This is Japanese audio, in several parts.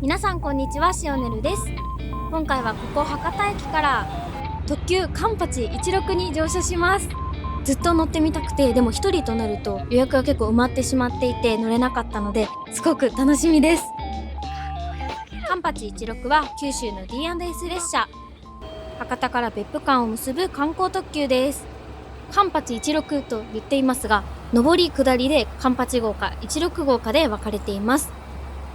皆さんこんにちは、しおねるです。今回はここ博多駅から特急カンパチ16に乗車します。ずっと乗ってみたくて、でも一人となると予約が結構埋まってしまっていて乗れなかったので、すごく楽しみです。カンパチ16は九州の D&S 列車、博多から別府間を結ぶ観光特急です。カンパチ16と言っていますが、上り下りでカンパチ号か16号かで分かれています。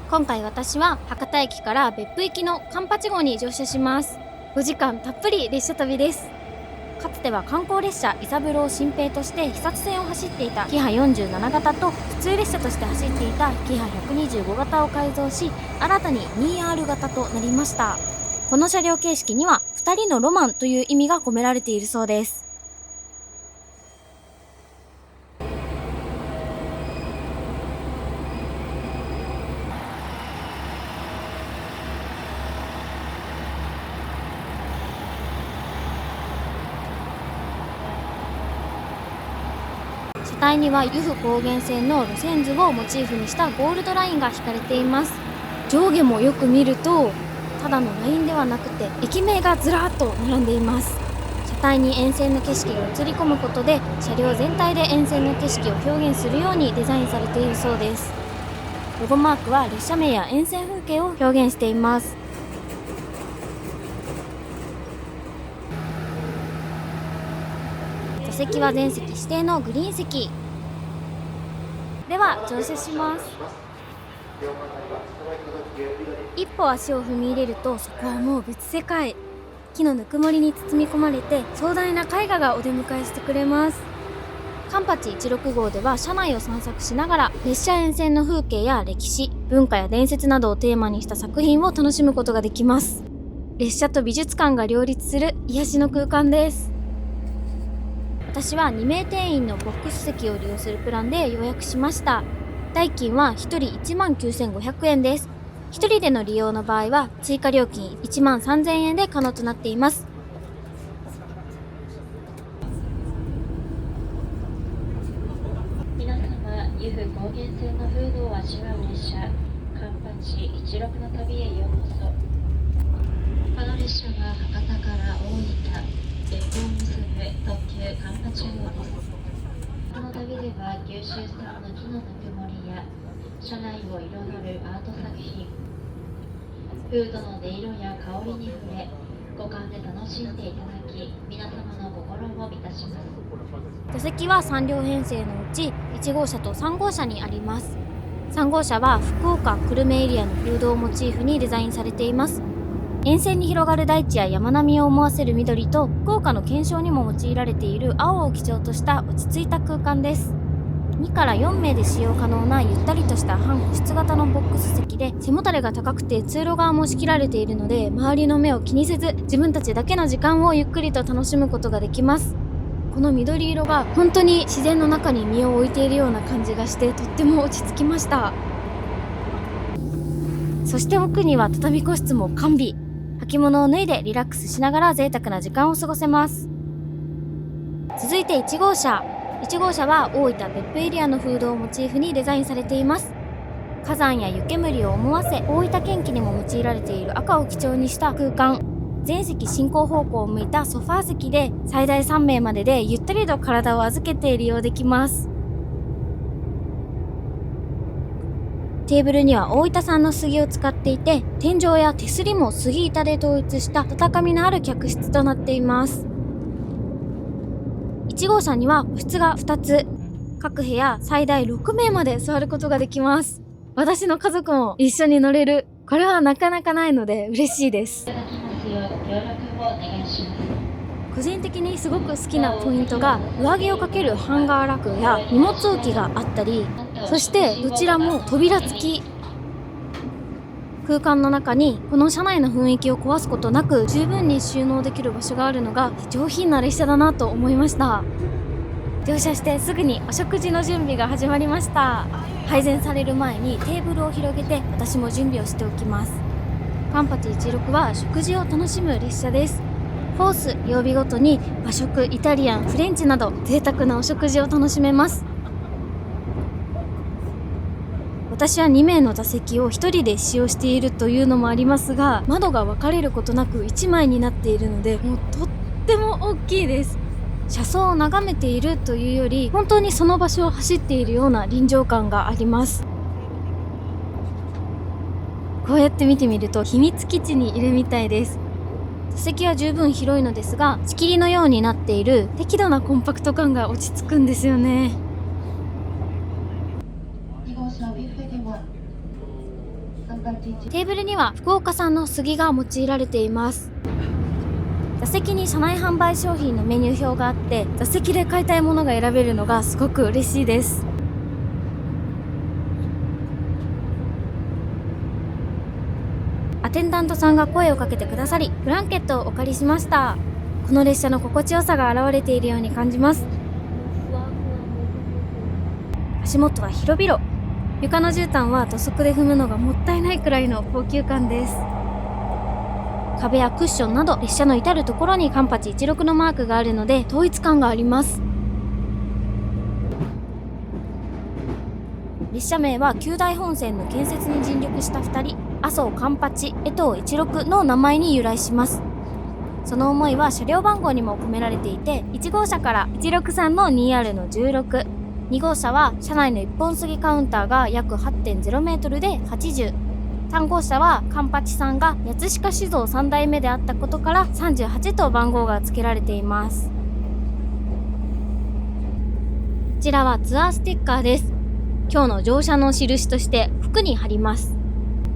今回私は博多駅から別府行きのカンパチ号に乗車します。5時間たっぷり列車旅です。かつては観光列車伊三郎新平として肥薩線を走っていたキハ47型と普通列車として走っていたキハ125型を改造し、新たに 2R 型となりました。この車両形式には2人のロマンという意味が込められているそうです。車体には由布高原線の路線図をモチーフにしたゴールドラインが引かれています。上下もよく見ると、ただのラインではなくて駅名がずらーっと並んでいます。車体に沿線の景色が映り込むことで、車両全体で沿線の景色を表現するようにデザインされているそうです。ロゴマークは列車名や沿線風景を表現しています。座席は全席指定のグリーン席では乗車します。一歩足を踏み入れると、そこはもう別世界。木のぬくもりに包み込まれて、壮大な絵画がお出迎えしてくれます。カンパチ16号では車内を散策しながら列車沿線の風景や歴史、文化や伝説などをテーマにした作品を楽しむことができます。列車と美術館が両立する癒しの空間です。私は2名定員のボックス席を利用するプランで予約しました。代金は1人19,500円です。1人での利用の場合は追加料金13,000円で可能となっています。皆様、由布高原線の風土を味わう列車カンパチ16の旅へようこそ。この列車は博多から大分、別府を結ぶ特急カンパチ号です。この旅では九州産の木のぬくもりや車内を彩るアート作品、フードの音色や香りに触れ、五感で楽しんでいただき、皆様の心を満たします。座席は3両編成のうち1号車と3号車にあります。3号車は福岡久留米エリアの風土をモチーフにデザインされています。沿線に広がる大地や山並みを思わせる緑と、福岡の検証にも用いられている青を基調とした落ち着いた空間です。2から4名で使用可能なゆったりとした半個室型のボックス席で、背もたれが高くて通路側も仕切られているので、周りの目を気にせず自分たちだけの時間をゆっくりと楽しむことができます。この緑色が本当に自然の中に身を置いているような感じがして、とっても落ち着きました。そして奥には畳個室も完備。履物を脱いでリラックスしながら贅沢な時間を過ごせます。続いて1号車。1号車は大分別府エリアの風土をモチーフにデザインされています。火山や湯煙を思わせ、大分県旗にも用いられている赤を基調にした空間。全席進行方向を向いたソファー席で、最大3名まででゆったりと体を預けて利用できます。テーブルには大分産の杉を使っていて、天井や手すりも杉板で統一した温かみのある客室となっています。1号車には個室が2つ。各部屋最大6名まで座ることができます。私の家族も一緒に乗れる。これはなかなかないので嬉しいです。いただきますようご協力をお願いします。個人的にすごく好きなポイントが、上着をかけるハンガーラックや荷物置きがあったり、そしてどちらも扉付き。空間の中にこの車内の雰囲気を壊すことなく十分に収納できる場所があるのが上品な列車だなと思いました。乗車してすぐにお食事の準備が始まりました。配膳される前にテーブルを広げて私も準備をしておきます。カンパチ16は食事を楽しむ列車です。コース曜日ごとに和食、イタリアン、フレンチなど贅沢なお食事を楽しめます。私は2名の座席を1人で使用しているというのもありますが、窓が分かれることなく1枚になっているので、もうとっても大きいです。車窓を眺めているというより、本当にその場所を走っているような臨場感があります。こうやって見てみると秘密基地にいるみたいです。座席は十分広いのですが、仕切りのようになっている適度なコンパクト感が落ち着くんですよね。テーブルには福岡産の杉が用いられています。座席に車内販売商品のメニュー表があって、座席で買いたいものが選べるのがすごく嬉しいです。アテンダントさんが声をかけてくださり、ブランケットをお借りしました。この列車の心地よさが現れているように感じます。足元は広々、床の絨毯は土足で踏むのがもったいないくらいの高級感です。壁やクッションなど列車の至るところにカンパチ16のマークがあるので統一感があります。列車名は九大本線の建設に尽力した2人、麻生カンパチ江藤16の名前に由来します。その思いは車両番号にも込められていて、1号車から163の 2R の16、2号車は車内の一本杉カウンターが約 8.0 メートルで80、3号車はカンパチさんが八鹿酒造3代目であったことから38と番号が付けられています。こちらはツアーステッカーです。今日の乗車の印として服に貼ります。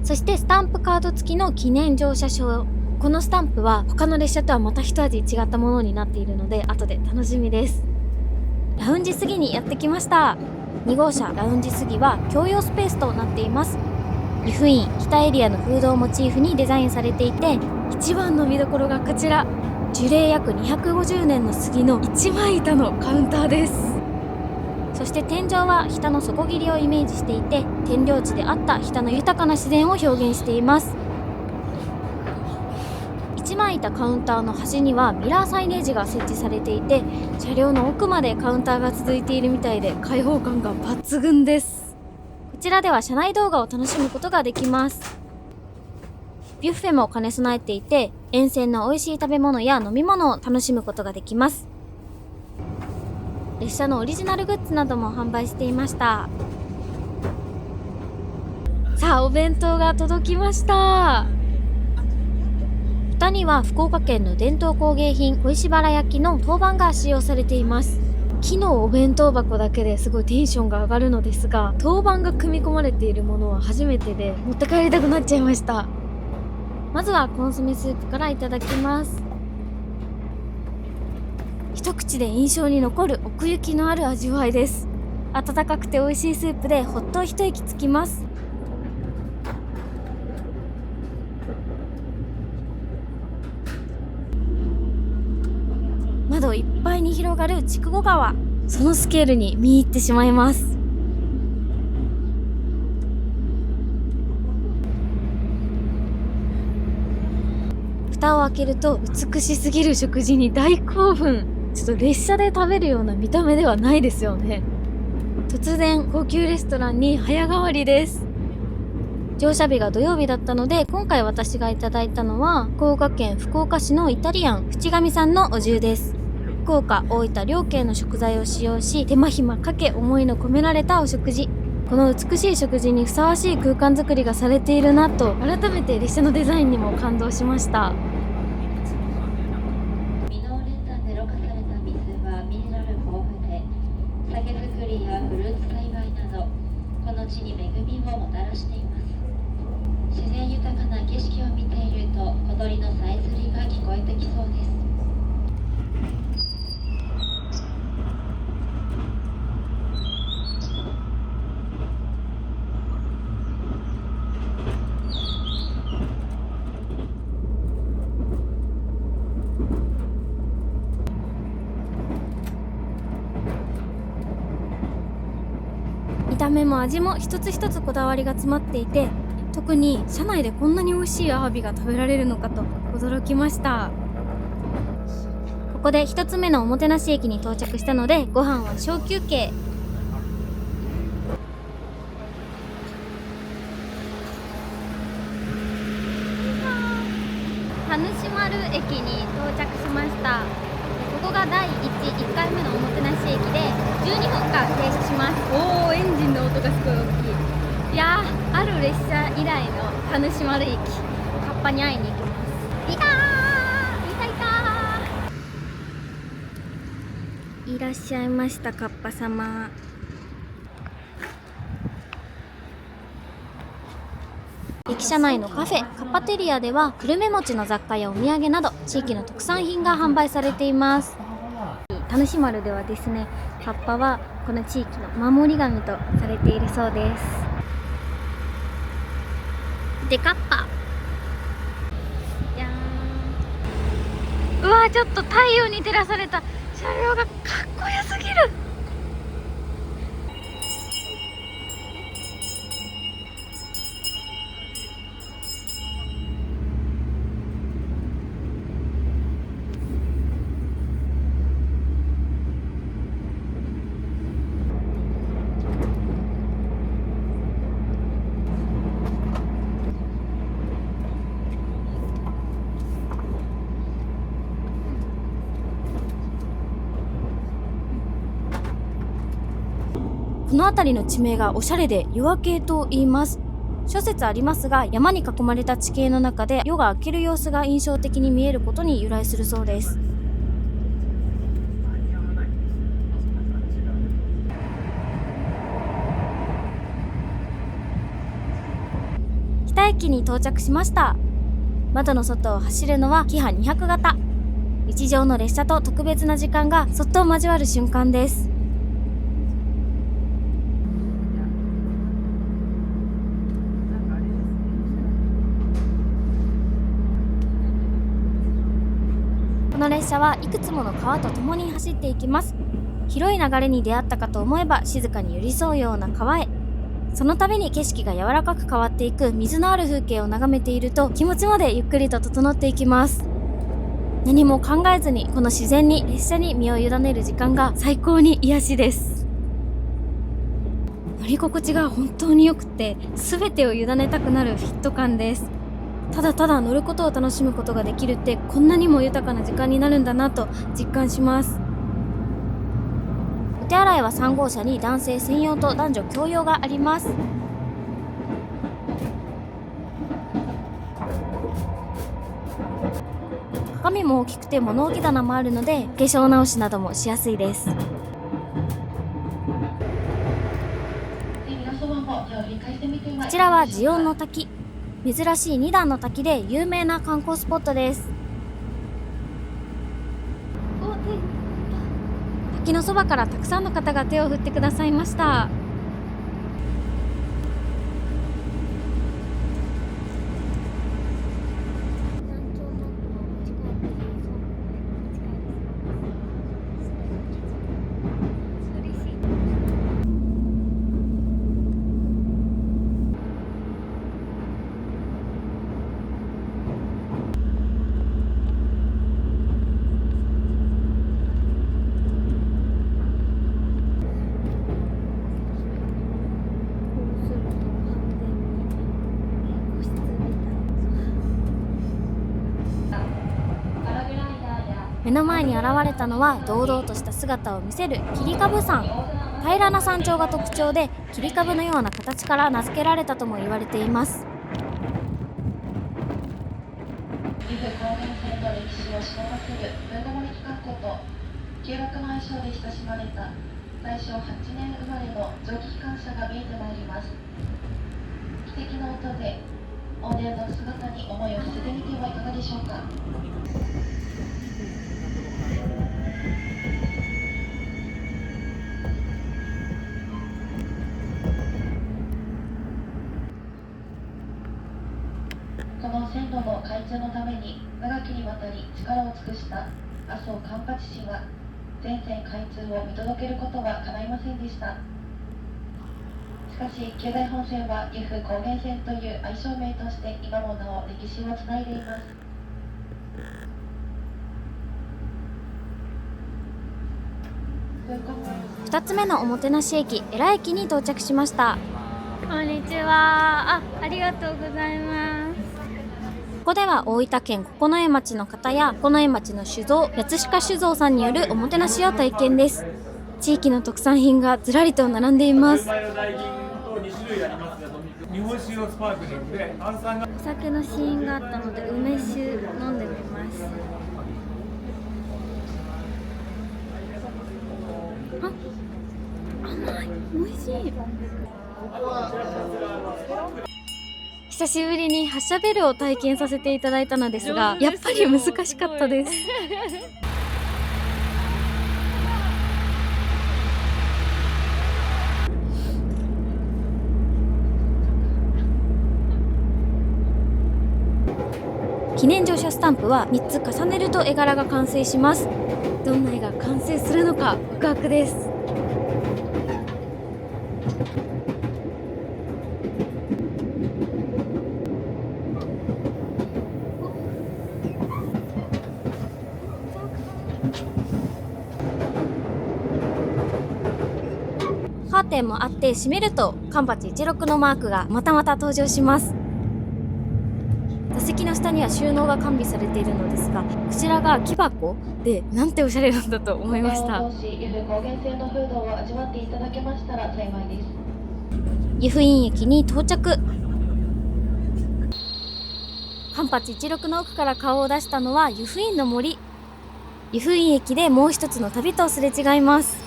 そしてスタンプカード付きの記念乗車証。このスタンプは他の列車とはまた一味違ったものになっているので後で楽しみです。ラウンジ杉にやってきました。2号車ラウンジ杉は共用スペースとなっています。湯布院北エリアのフードをモチーフにデザインされていて、一番の見どころがこちら、樹齢約250年の杉の一枚板のカウンターです。そして天井は日田の底切りをイメージしていて、天領地であった日田の豊かな自然を表現しています。一枚板カウンターの端にはミラーサイネージが設置されていて、車両の奥までカウンターが続いているみたいで開放感が抜群です。こちらでは車内動画を楽しむことができます。ビュッフェも兼ね備えていて、沿線の美味しい食べ物や飲み物を楽しむことができます。列車のオリジナルグッズなども販売していました。さあ、お弁当が届きました。蓋には福岡県の伝統工芸品小石原焼きの陶板が使用されています。木のお弁当箱だけですごいテンションが上がるのですが、陶板が組み込まれているものは初めてで持って帰りたくなっちゃいました。まずはコンソメスープからいただきます。一口で印象に残る奥行きのある味わいです。温かくて美味しいスープでほっと一息つきます。窓いっぱいに広がる筑後川、そのスケールに見入ってしまいます。蓋を開けると美しすぎる食事に大興奮。ちょっと列車で食べるような見た目ではないですよね。突然高級レストランに早変わりです。乗車日が土曜日だったので、今回私がいただいたのは福岡県福岡市のイタリアン淵上さんのお重です。福岡、大分両県の食材を使用し、手間暇かけ思いの込められたお食事。この美しい食事にふさわしい空間づくりがされているなと、改めて列車のデザインにも感動しました。箕面連山でろ過された水はミネラル豊富で、酒造りやフルーツ栽培などこの地に恵みをもたらしています。自然豊かな景色を見ていると小鳥のさえずりが聞こえてきそうです。見た目も味も一つ一つこだわりが詰まっていて、特に車内でこんなに美味しいアワビが食べられるのかと驚きました。ここで一つ目のおもてなし駅に到着したので、ご飯は小休憩。田主丸駅に到着しました。ここが第1回目のおもてなし駅で12分間停車します。おー、エンジンの音がすごい大きい。いやー、ある列車以来の田主丸駅、カッパに会いに行きます。いたー、いらっしゃいました、カッパ様。駅舎内のカフェカッパテリアでは、久留米餅の雑貨やお土産など地域の特産品が販売されています。田主丸ではですね、カッパはこの地域の守り神とされているそうです。でカッパ、じゃーん。うわー、ちょっと太陽に照らされた車両がかっこよすぎる。この辺りの地名がおしゃれで夜明けと言います。諸説ありますが、山に囲まれた地形の中で夜が明ける様子が印象的に見えることに由来するそうです。北駅に到着しました。窓の外を走るのはキハ200型。日常の列車と特別な時間がそっと交わる瞬間です。この列車はいくつもの川と共に走っていきます。広い流れに出会ったかと思えば、静かに寄り添うような川へ。その度に景色が柔らかく変わっていく水のある風景を眺めていると、気持ちまでゆっくりと整っていきます。何も考えずにこの自然に列車に身を委ねる時間が最高に癒しです。乗り心地が本当に良くて、全てを委ねたくなるフィット感です。ただただ乗ることを楽しむことができるって、こんなにも豊かな時間になるんだなと実感します。お手洗いは3号車に男性専用と男女共用があります。鏡も大きくて物置棚もあるので、化粧直しなどもしやすいです。こちらはジオンの滝。珍しい2段の滝で有名な観光スポットです。滝のそばからたくさんの方が手を振ってくださいました。目の前に現れたのは堂々とした姿を見せる切り株山。平らな山頂が特徴で、切り株のような形から名付けられたとも言われています。岐阜高原線の歴史を知らせる文化森企画こと旧楽の愛称で親しまれた大正8年生まれの蒸気機関車が見えてまいります。汽笛の音で往年の姿に思いを馳せてみてはいかがでしょうか。この線路の開通のために長きにわたり力を尽くした麻生勘八氏が全線開通を見届けることは叶いませんでした。しかし九大本線は由布高原線という愛称名として今もなお歴史をつないでいます。2つ目のおもてなし駅、江良駅に到着しました。こんにちは。ありがとうございます。こでは大分県九重町の方や九重町の酒造八鹿酒造さんによるおもてなしを体験です。地域の特産品がずらりと並んでいます。日本酒のスパークリングで炭酸がお酒のシーンがあったので梅酒飲んでみます。甘い、美味しい。久しぶりに発車ベルを体験させていただいたのですが、やっぱり難しかったです。記念乗車スタンプは3つ重ねると絵柄が完成します。どんな絵が完成するのかワクワクです。カーテンもあって閉めるとカンパチ16のマークがまたまた登場します。座席の下には収納が完備されているのですが、こちらが木箱でなんておしゃれなんだと思いました。湯布院駅に到着。カンパチ16の奥から顔を出したのは湯布院の森。湯布院駅でもう一つの旅とすれ違います。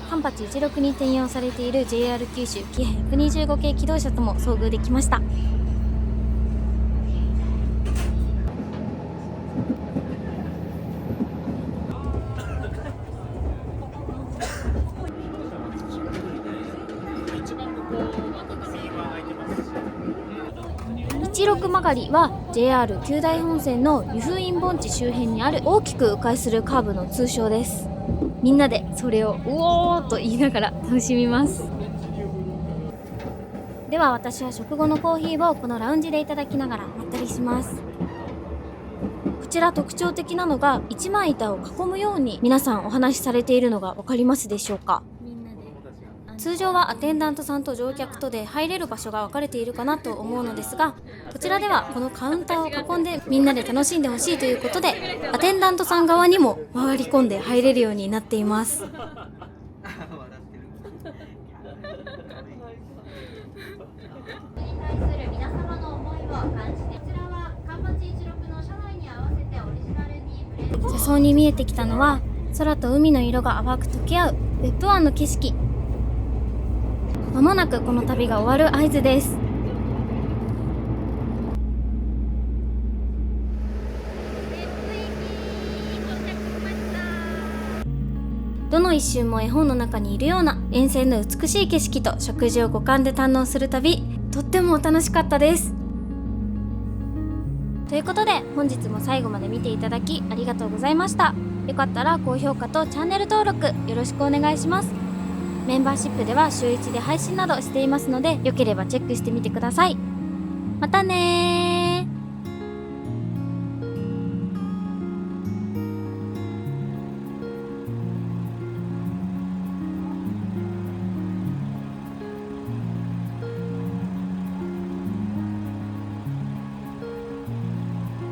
カンパチ16に転用されている JR 九州キハ125系気動車とも遭遇できました。16曲がりは JR 九大本線の湯布院盆地周辺にある大きく迂回するカーブの通称です。みんなでそれをうおーと言いながら楽しみます。では私は食後のコーヒーをこのラウンジでいただきながらまったりします。こちら特徴的なのが一枚板を囲むように皆さんお話しされているのが分かりますでしょうか。通常はアテンダントさんと乗客とで入れる場所が分かれているかなと思うのですが、こちらではこのカウンターを囲んでみんなで楽しんでほしいということで、アテンダントさん側にも回り込んで入れるようになっています。車窓に見えてきたのは空と海の色が淡く溶け合う別府湾の景色。まもなくこの旅が終わる合図です。どの一瞬も絵本の中にいるような沿線の美しい景色と食事を五感で堪能する旅、とっても楽しかったです。ということで本日も最後まで見ていただきありがとうございました。よかったら高評価とチャンネル登録よろしくお願いします。メンバーシップでは週1で配信などしていますので、よければチェックしてみてください。またねー。